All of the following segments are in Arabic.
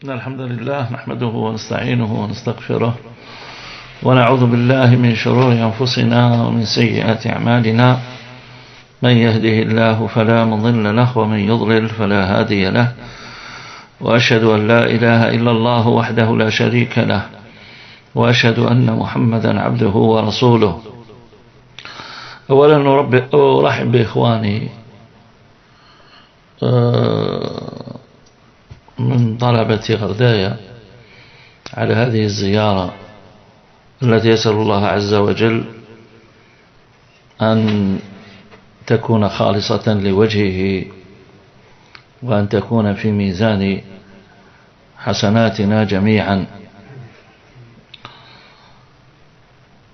إن الحمد لله نحمده ونستعينه ونستغفره ونعوذ بالله من شرور أنفسنا ومن سيئات أعمالنا. من يهده الله فلا مضل له ومن يضلل فلا هادي له، وأشهد أن لا إله إلا الله وحده لا شريك له، وأشهد أن محمدا عبده ورسوله. أولا أرحب بإخواني من طلبة غرداية على هذه الزيارة التي يسأل الله عز وجل أن تكون خالصة لوجهه، وأن تكون في ميزان حسناتنا جميعا.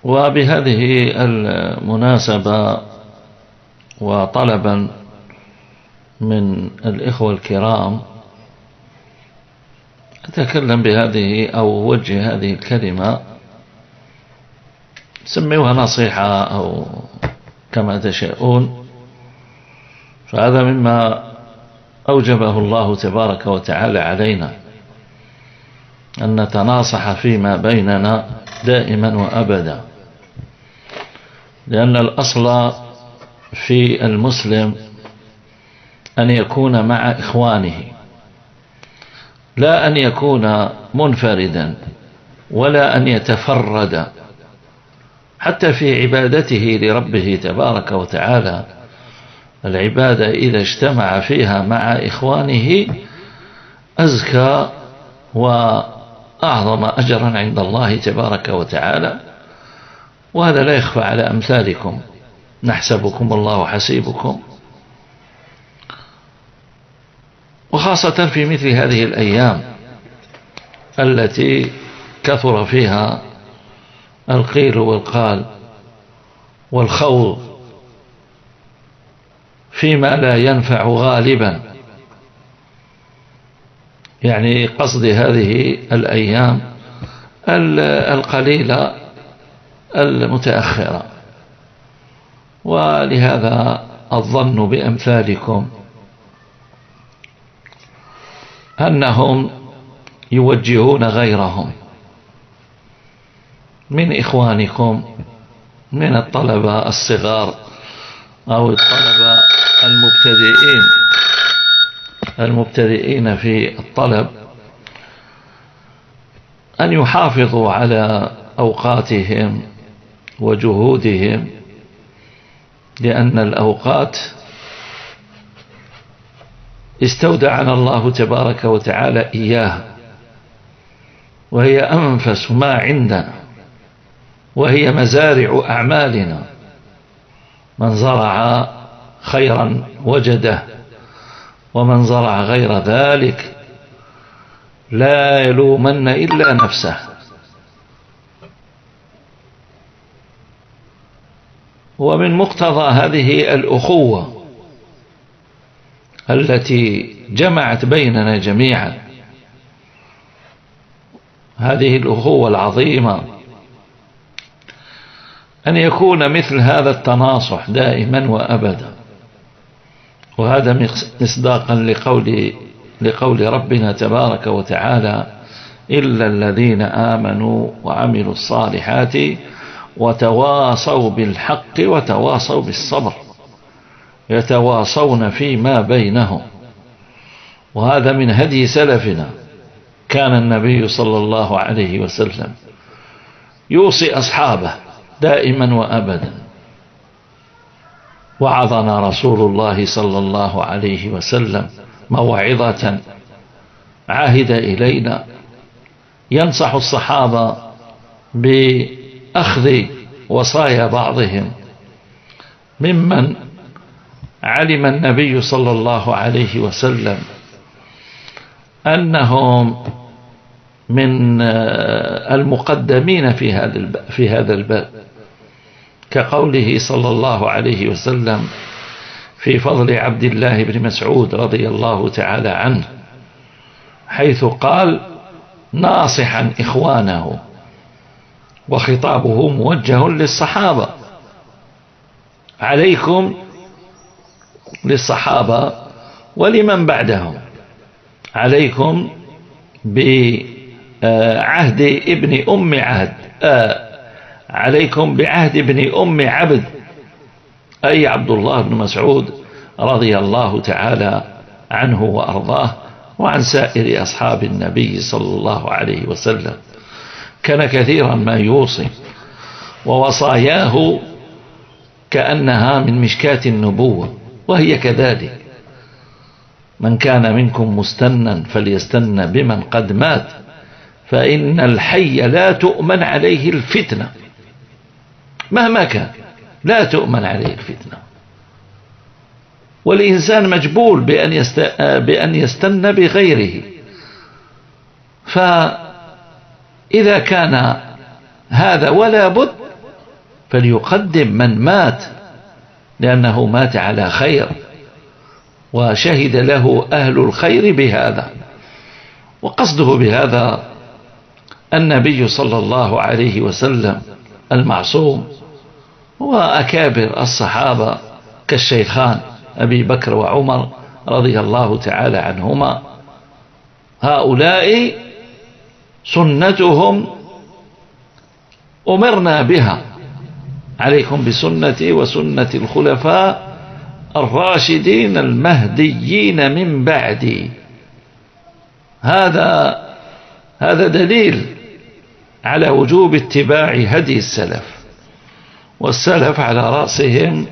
وبهذه المناسبة وطلبا من الإخوة الكرام أتكلم بهذه أو أوجه هذه الكلمة، سميوها نصيحة أو كما تشاءون، فهذا مما أوجبه الله تبارك وتعالى علينا أن نتناصح فيما بيننا دائما وأبدا، لأن الأصل في المسلم أن يكون مع إخوانه، لا أن يكون منفردا ولا أن يتفرد. حتى في عبادته لربه تبارك وتعالى، العبادة إذا اجتمع فيها مع إخوانه أزكى وأعظم أجرا عند الله تبارك وتعالى. وهذا لا يخفى على أمثالكم، نحسبكم الله حسيبكم، وخاصة في مثل هذه الأيام التي كثر فيها القيل والقال والخوض فيما لا ينفع غالبا، يعني قصد هذه الأيام القليلة المتأخرة. ولهذا الظن بأمثالكم أنهم يوجهون غيرهم من إخوانكم من الطلبة الصغار أو الطلبة المبتدئين في الطلب أن يحافظوا على أوقاتهم وجهودهم، لأن الأوقات استودعنا الله تبارك وتعالى إياها، وهي أنفس ما عندنا، وهي مزارع أعمالنا. من زرع خيرا وجده، ومن زرع غير ذلك لا يلومن إلا نفسه. ومن مقتضى هذه الأخوة التي جمعت بيننا جميعا، هذه الأخوة العظيمة، أن يكون مثل هذا التناصح دائما وأبدا. وهذا مصداقا لقول ربنا تبارك وتعالى: إلا الذين آمنوا وعملوا الصالحات وتواصوا بالحق وتواصوا بالصبر، يتواصون فيما بينهم. وهذا من هدي سلفنا. كان النبي صلى الله عليه وسلم يوصي أصحابه دائما وأبدا. وعظنا رسول الله صلى الله عليه وسلم موعظة، عهد إلينا ينصح الصحابة بأخذ وصايا بعضهم، ممن علم النبي صلى الله عليه وسلم أنهم من المقدمين في هذا الباب، كقوله صلى الله عليه وسلم في فضل عبد الله بن مسعود رضي الله تعالى عنه، حيث قال ناصحا إخوانه، وخطابه موجه للصحابة، عليكم للصحابة ولمن بعدهم، عليكم بعهد ابن أم عهد، عليكم بعهد ابن أم عبد، أي عبد الله بن مسعود رضي الله تعالى عنه وأرضاه، وعن سائر أصحاب النبي صلى الله عليه وسلم. كان كثيرا ما يوصي، ووصاياه كأنها من مشكاة النبوة، وهي كذلك: من كان منكم مستنا فليستن بمن قد مات، فإن الحي لا تؤمن عليه الفتنة، مهما كان لا تؤمن عليه الفتنة. والإنسان مجبول بأن يستن بغيره، فإذا كان هذا ولا بد فليقدم من مات، لأنه مات على خير وشهد له أهل الخير بهذا. وقصده بهذا النبي صلى الله عليه وسلم المعصوم، وأكابر الصحابة كالشيخان أبي بكر وعمر رضي الله تعالى عنهما. هؤلاء سنتهم أمرنا بها، عليكم بسنتي وسنة الخلفاء الراشدين المهديين من بعدي. هذا دليل على وجوب اتباع هدي السلف، والسلف على رأسهم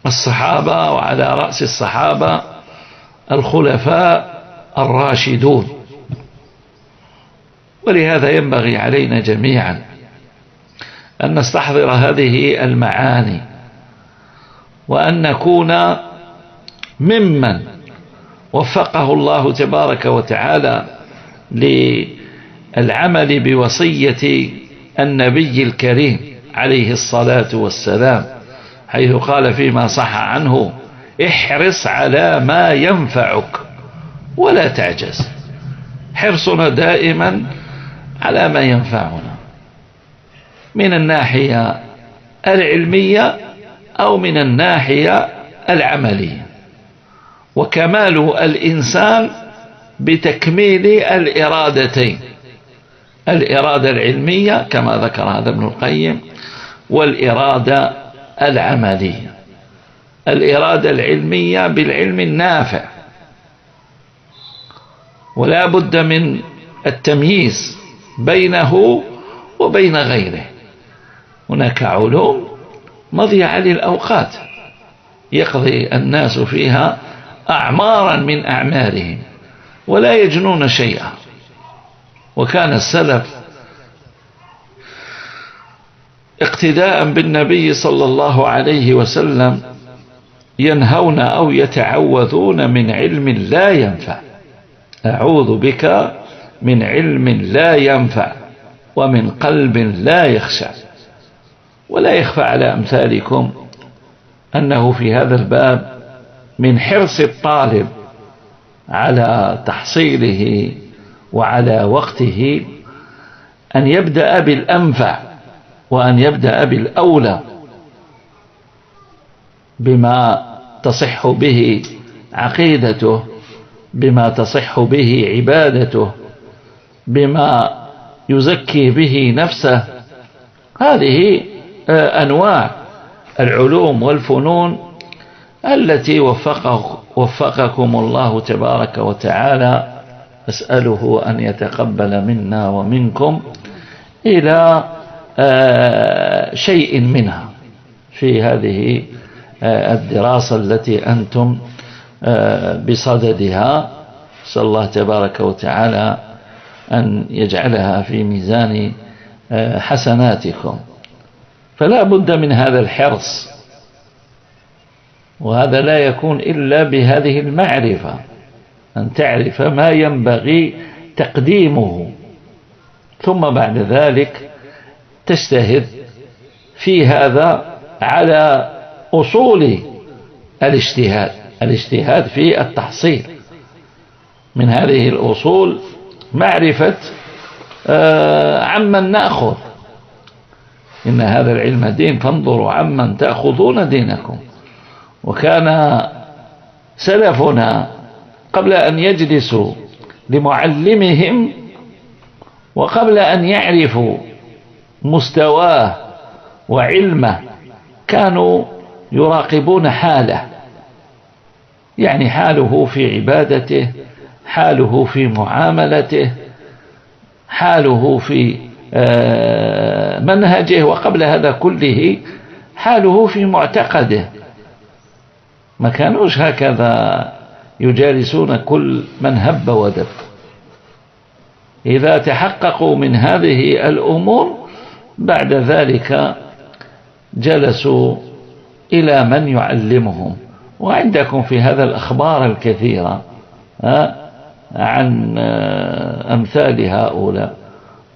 الصحابة، وعلى رأس الصحابة الخلفاء الراشدون. ولهذا ينبغي علينا جميعا أن نستحضر هذه المعاني، وأن نكون ممن وفقه الله تبارك وتعالى للعمل بوصية النبي الكريم عليه الصلاة والسلام، حيث قال فيما صح عنه: احرص على ما ينفعك ولا تعجز. حرصنا دائما على ما ينفعنا من الناحية العلمية أو من الناحية العملية. وكمال الإنسان بتكميل الإرادتين: الإرادة العلمية كما ذكر هذا ابن القيم، والإرادة العملية. الإرادة العلمية بالعلم النافع، ولا بد من التمييز بينه وبين غيره. هناك علوم مضيعة للأوقات يقضي الناس فيها أعمارا من أعمارهم ولا يجنون شيئا. وكان السلف اقتداء بالنبي صلى الله عليه وسلم ينهون أو يتعوذون من علم لا ينفع: أعوذ بك من علم لا ينفع ومن قلب لا يخشع. ولا يخفى على أمثالكم أنه في هذا الباب من حرص الطالب على تحصيله وعلى وقته أن يبدأ بالأنفع، وأن يبدأ بالأولى، بما تصح به عقيدته، بما تصح به عبادته، بما يزكي به نفسه. هذه أنواع العلوم والفنون التي وفقكم الله تبارك وتعالى. أسأله أن يتقبل منا ومنكم إلى شيء منها في هذه الدراسة التي أنتم بصددها. أسأل الله تبارك وتعالى أن يجعلها في ميزان حسناتكم. فلا بد من هذا الحرص، وهذا لا يكون إلا بهذه المعرفة، أن تعرف ما ينبغي تقديمه، ثم بعد ذلك تجتهد في هذا على أصول الاجتهاد في التحصيل. من هذه الأصول معرفة عمن نأخذ، إن هذا العلم دين فانظروا عمن تأخذون دينكم. وكان سلفنا قبل أن يجلسوا لمعلمهم، وقبل أن يعرفوا مستواه وعلمه كانوا يراقبون حاله، يعني حاله في عبادته، حاله في معاملته، حاله في منهجه، وقبل هذا كله حاله في معتقده. ما كانوش هكذا يجالسون كل من هب ودب. إذا تحققوا من هذه الأمور بعد ذلك جلسوا إلى من يعلمهم. وعندكم في هذا الأخبار الكثيرة عن أمثال هؤلاء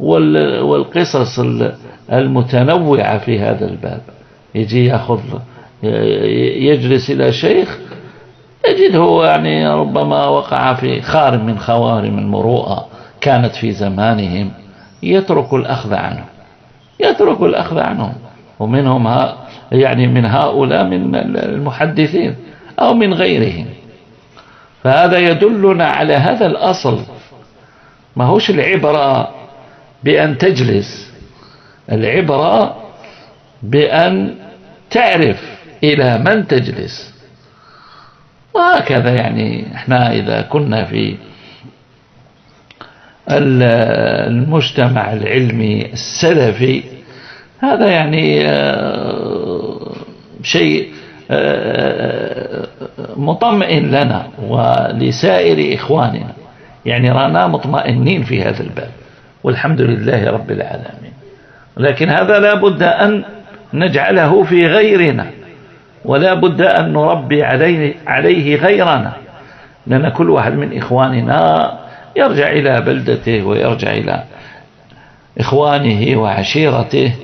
والقصص المتنوعة في هذا الباب. يجي يجلس إلى شيخ يجده يعني ربما وقع في خارم من خوارم المروءة كانت في زمانهم، يترك الأخذ عنهم. ومنهم يعني من هؤلاء من المحدثين أو من غيرهم. فهذا يدلنا على هذا الأصل. ما هوش العبرة بأن تجلس، العبرة بأن تعرف إلى من تجلس. وهكذا يعني احنا إذا كنا في المجتمع العلمي السلفي، هذا يعني شيء مطمئن لنا ولسائر إخواننا، يعني رانا مطمئنين في هذا الباب والحمد لله رب العالمين. لكن هذا لا بد أن نجعله في غيرنا، ولا بد أن نربي عليه غيرنا، لأن كل واحد من إخواننا يرجع إلى بلدته ويرجع إلى إخوانه وعشيرته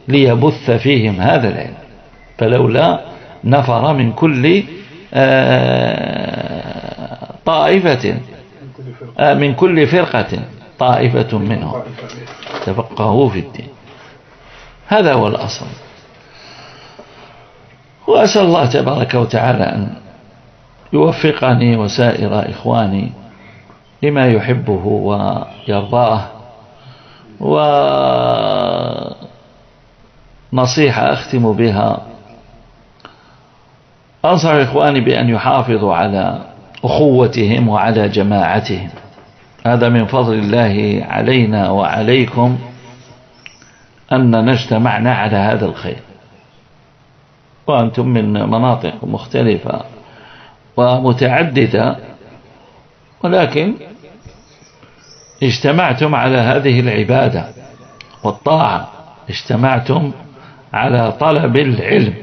ليبث فيهم هذا العلم. فلولا نفر من كل طائفة من كل فرقة طائفة منهم تفقهوا في الدين. هذا هو الأصل. وأسأل الله تبارك وتعالى أن يوفقني وسائر إخواني لما يحبه ويرضاه. ونصيحة أختم بها، أنصح إخواني بأن يحافظوا على أخوتهم وعلى جماعتهم. هذا من فضل الله علينا وعليكم أن نجتمعنا على هذا الخير، وأنتم من مناطق مختلفة ومتعددة، ولكن اجتمعتم على هذه العبادة والطاعة، اجتمعتم على طلب العلم،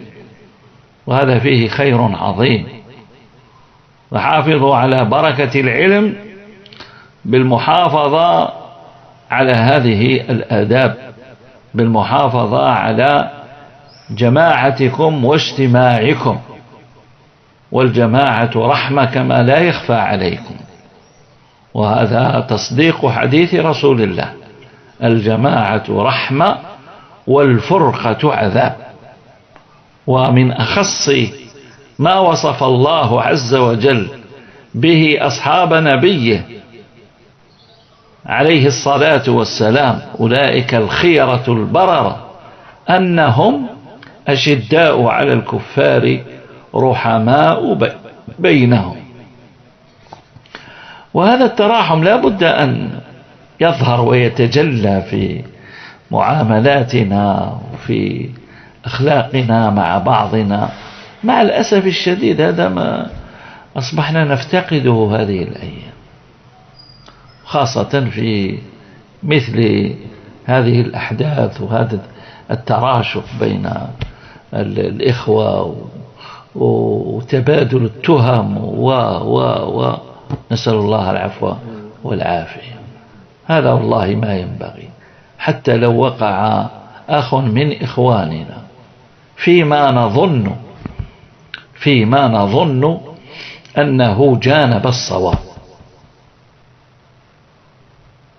وهذا فيه خير عظيم. وحافظوا على بركة العلم بالمحافظة على هذه الآداب، بالمحافظة على جماعتكم واجتماعكم. والجماعة رحمة كما لا يخفى عليكم، وهذا تصديق حديث رسول الله: الجماعة رحمة والفرقة عذاب. ومن أخص ما وصف الله عز وجل به أصحاب نبيه عليه الصلاة والسلام، أولئك الخيرة البررة، أنهم أشداء على الكفار رحماء بينهم. وهذا التراحم لا بد أن يظهر ويتجلى في معاملاتنا وفي أخلاقنا مع بعضنا. مع الأسف الشديد هذا ما أصبحنا نفتقده هذه الأيام، خاصة في مثل هذه الأحداث وهذا التراشق بين الإخوة وتبادل التهم نسأل الله العفو والعافية. هذا والله ما ينبغي. حتى لو وقع أخ من إخواننا فيما نظن أنه جانب الصواب،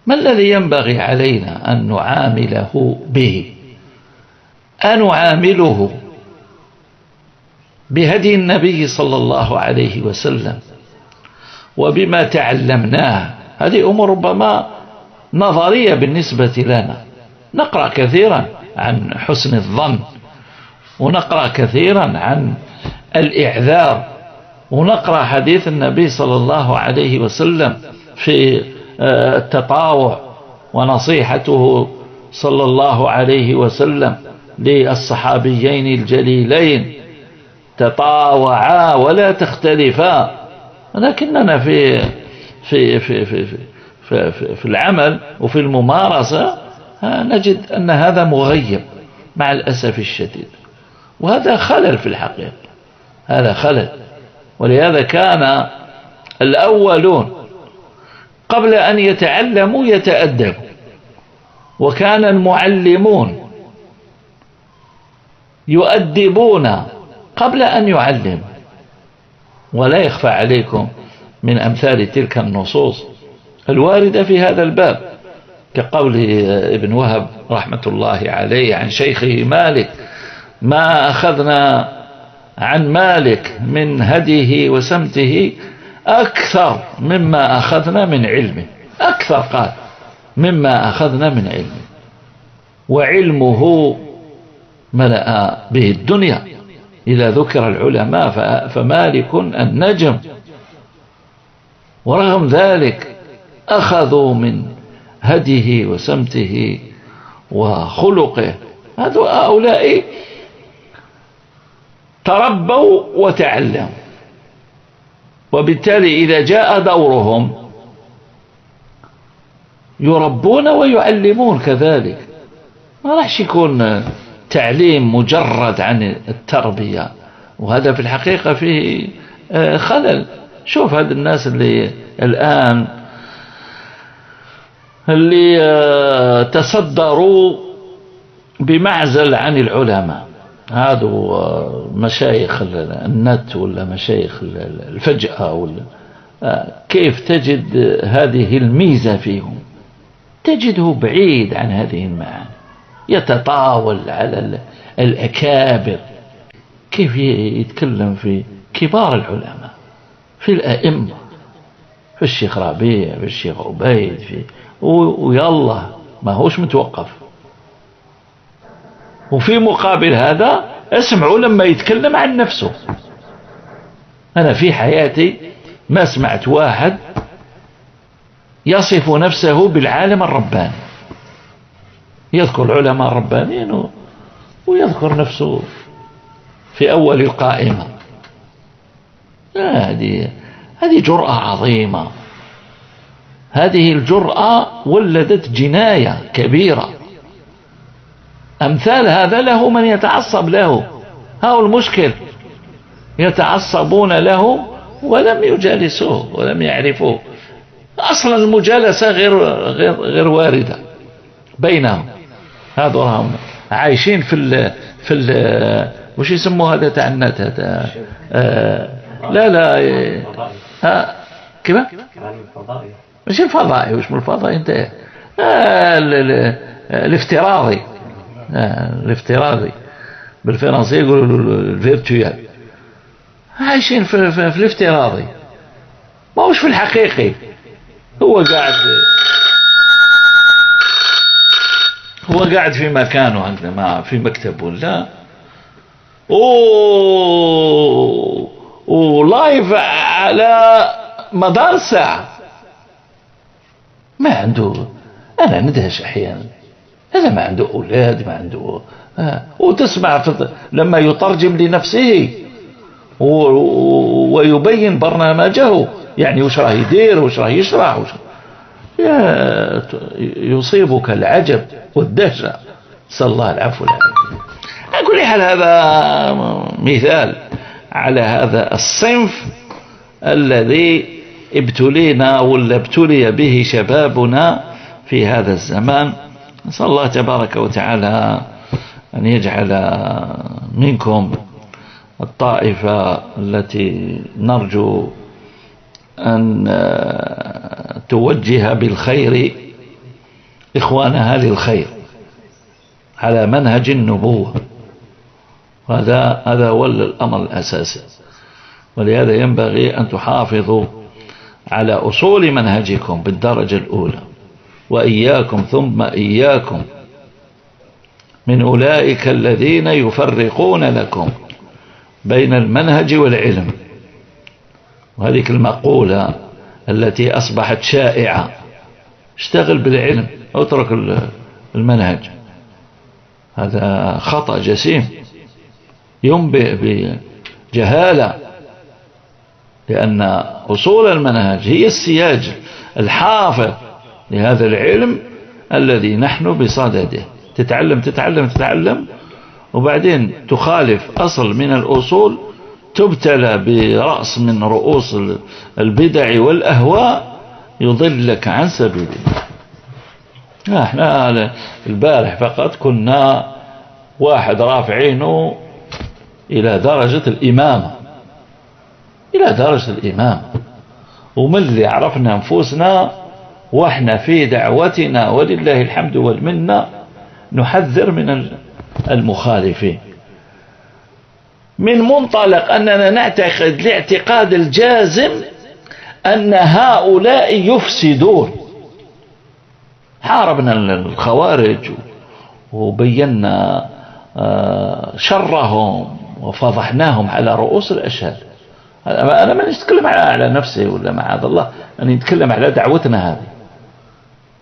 ما الذي ينبغي علينا أن نعامله به؟ أن نعامله بهدي النبي صلى الله عليه وسلم وبما تعلمناه هذه أمور ربما نظرية بالنسبة لنا. نقرأ كثيرا عن حسن الظن، ونقرأ كثيرا عن الإعذار، ونقرأ حديث النبي صلى الله عليه وسلم في التطاوع، ونصيحته صلى الله عليه وسلم للصحابيين الجليلين: تطاوعا ولا تختلفا. ولكننا في العمل وفي الممارسة نجد أن هذا مغيب مع الأسف الشديد، وهذا خلل في الحقيقة، هذا خلل. ولهذا كان الأولون قبل أن يتعلموا يتأدبوا، وكان المعلمون يؤدبون قبل أن يعلموا. ولا يخفى عليكم من أمثال تلك النصوص الواردة في هذا الباب، كقول ابن وهب رحمة الله عليه عن شيخه مالك: ما أخذنا عن مالك من هديه وسمته أكثر مما أخذنا من علمه. أكثر، قال، مما أخذنا من علمه. وعلمه ملأ به الدنيا إذا ذكر العلماء فمالك النجم. ورغم ذلك أخذوا من هديه وسمته وخلقه. هؤلاء تربوا وتعلموا، وبالتالي إذا جاء دورهم يربون ويعلمون كذلك. ما راح يكون تعليم مجرد عن التربية، وهذا في الحقيقة فيه خلل. شوف هذا الناس اللي الآن اللي تصدروا بمعزل عن العلماء، هذا مشايخ النت ولا مشايخ الفجأة ولا كيف تجد هذه الميزة فيهم؟ تجده بعيد عن هذه المعاني، يتطاول على الأكابر. كيف يتكلم في كبار العلماء، في الأئمة، في الشيخ ربيع، في الشيخ عبيد، ويالله ما هوش متوقف. وفي مقابل هذا اسمعوا لما يتكلم عن نفسه. أنا في حياتي ما سمعت واحد يصف نفسه بالعالم الرباني، يذكر العلماء الربانيين ويذكر نفسه في أول القائمة. هذه جرأة عظيمة. هذه الجرأة ولدت جناية كبيرة. أمثال هذا له من يتعصب له. هاو المشكل، يتعصبون له ولم يجالسوه ولم يعرفوه. أصلا المجالسة غير واردة بينهم. هذول عايشين في ال وش يسموه هذا تاع النت هذا؟ لا كيف؟ مش الفضائي، وش من الفضائي انت؟ الافتراضي. الافتراضي بالفرنسية يقولوا الفيرتوال. عايشين في الافتراضي، ما هوش في الحقيقي. هو قاعد في مكانه عندما في مكتبه، لا ولايف على مدار الساعة. ما عنده، أنا ندهش أحيانا، هذا ما عنده أولاد، ما عنده وتسمع لما يترجم لنفسه ويبين برنامجه، يعني وش راه يدير وش راه يشرح يصيبك العجب والدهشة. نسأل الله العفو والعافية. على كل حال هذا مثال على هذا الصنف الذي ابتلينا ولا ابتلي به شبابنا في هذا الزمان. نسأل الله تبارك وتعالى أن يجعل منكم الطائفة التي نرجو أن توجه بالخير إخوانها للخير على منهج النبوة. هذا هو الأمر الأساسي. ولهذا ينبغي أن تحافظوا على أصول منهجكم بالدرجة الأولى، وإياكم ثم إياكم من أولئك الذين يفرقون لكم بين المنهج والعلم. وهذه المقولة التي أصبحت شائعة، اشتغل بالعلم اترك المنهج، هذا خطأ جسيم ينبئ بجهالة، لأن أصول المنهج هي السياج الحافظ لهذا العلم الذي نحن بصدده. تتعلم وبعدين تخالف أصل من الأصول، تبتلى برأس من رؤوس البدع والأهواء يضلك عن سبيل الله. احنا البارح فقط كنا واحد رافعينه إلى درجة الإمامة، ومن اللي عرفنا أنفسنا وإحنا في دعوتنا ولله الحمد والمنة نحذر من المخالفين، من منطلق أننا نعتقد الاعتقاد الجازم أن هؤلاء يفسدون. حاربنا الخوارج وبينا شرهم وفضحناهم على رؤوس الأشهاد. أنا ما نتكلم على نفسي ولا معاذ الله، أنا نتكلم على دعوتنا هذه،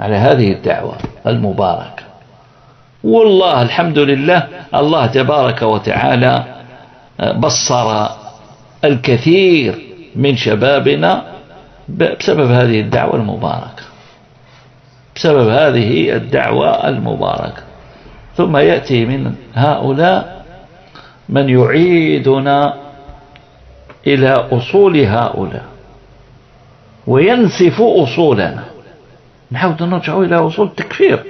على هذه الدعوة المباركة. والله الحمد لله، الله تبارك وتعالى بصر الكثير من شبابنا بسبب هذه الدعوة المباركة، بسبب هذه الدعوة المباركة. ثم يأتي من هؤلاء من يعيدنا إلى أصول هؤلاء وينسف أصولنا، نحاول نرجع إلى أصول التكفير،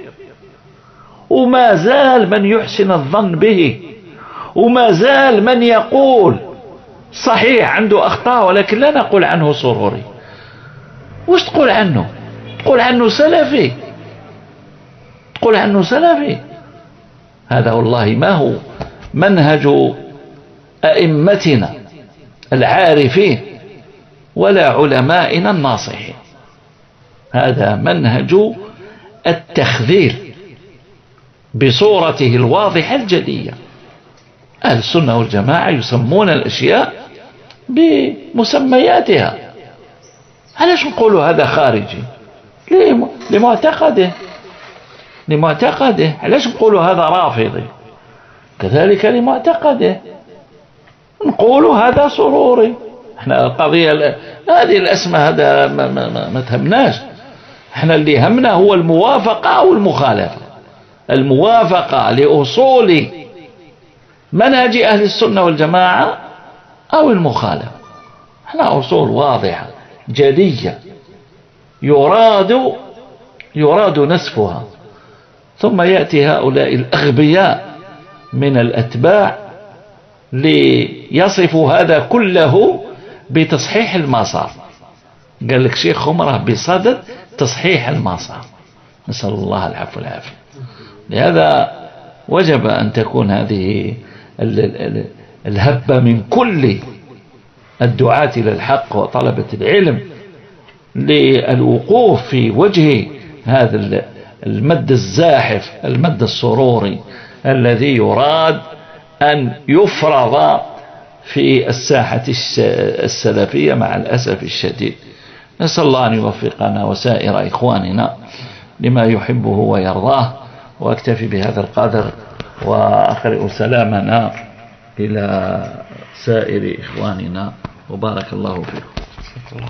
وما زال من يحسن الظن به، وما زال من يقول صحيح عنده أخطاء ولكن لا نقول عنه سروري. وش تقول عنه؟ تقول عنه سلفي، تقول عنه سلفي. هذا والله ما هو منهج أئمتنا العارفين ولا علمائنا الناصحين، هذا منهج التخذيل بصورته الواضحة الجلية. أهل السنة والجماعة يسمون الأشياء بمسمياتها. علاش نقولوا هذا خارجي؟ لمعتقده. علاش نقولوا هذا رافضي؟ كذلك لمعتقده. نقولوا هذا سروري. احنا القضية هذه الأسماء هذا ما تهمناش، احنا اللي همنا هو الموافقة أو المخالفة، الموافقة لأصول منهج أهل السنة والجماعة أو المخالفة. احنا أصول واضحة جلية يراد نسفها. ثم يأتي هؤلاء الأغبياء من الأتباع ليصفوا هذا كله بتصحيح المسار. قال لك شيخ خمره بصدد تصحيح المسار، نسأل الله العفو والعافية. لهذا وجب أن تكون هذه الهبة من كل الدعاة إلى الحق وطلبة العلم للوقوف في وجه هذا المد الزاحف، المد السروري الذي يراد أن يفرض في الساحة السلفية مع الأسف الشديد. نسأل الله أن يوفقنا وسائر إخواننا لما يحبه ويرضاه. وأكتفي بهذا القدر وأقرئ سلامنا إلى سائر إخواننا، وبارك الله فيكم.